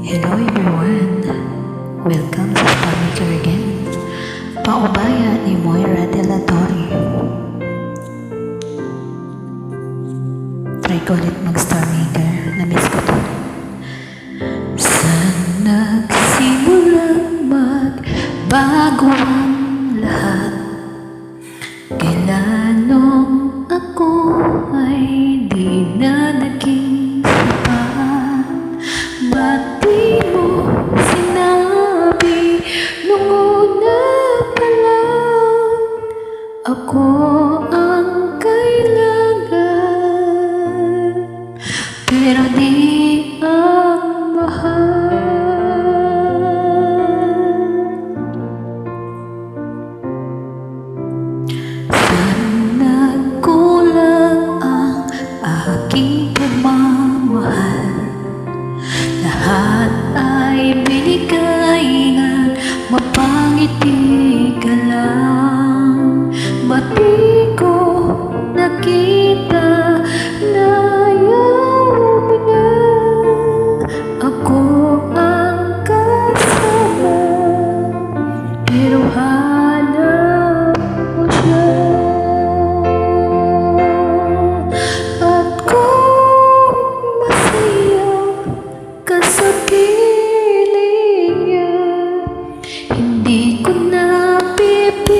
Hello everyone! Welcome sa Star Maker again. Paubaya ni Moira de la Torre. Try ko ulit mag-Star Maker. Na-miss ko to. Saan nagsimulang magbago ang lahat? Kailan nung ako ay di na naging sapat? Ba't di mo sinabi nung una pa lang ako ang kailangan, pero di ang mahal? Saan nagkulang ang aking pagmamahal? Lahat ay binigay na mapangiti ka lang. Ba't di ko nakita na ayaw mo na ako ang kasama, pero hanap mo siya? At kung masaya ka sa piling niya, hindi ko na pipilitan.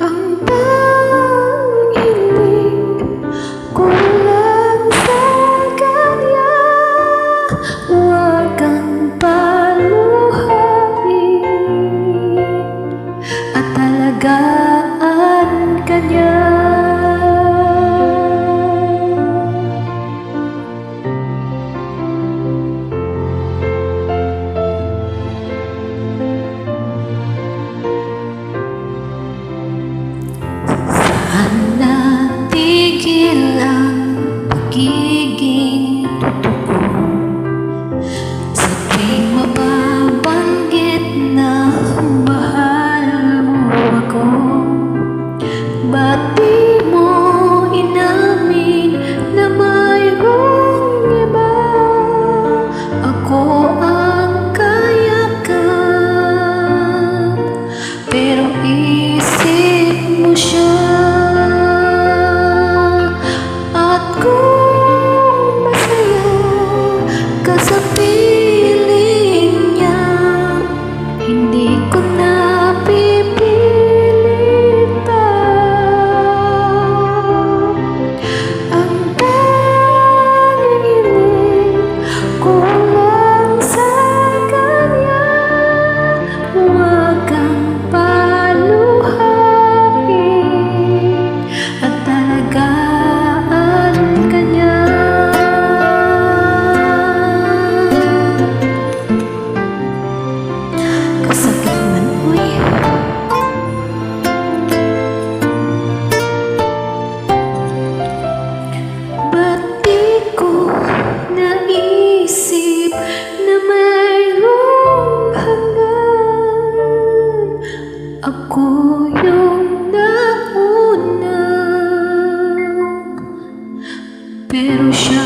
Ang tanging ko lang sa kanya, huwag kang paluhain at alagaan ka niya. Saan natigil ang pagiging totoo? Sa tuwing mababanggit na mahal mo ako, ba't di mo inamin na mayroong iba? Ako ang kayakan, pero isip mo siya. At kung masaya ka sa piling niya, hindi ko na pipilitan. Ang tanging ko lang sa kanya, huwag kang paluhain at alagaan ka niya. Kasakit man, uy. Ba't di ko naisip na mayroong hanggan? Ako yung nauna, pero siya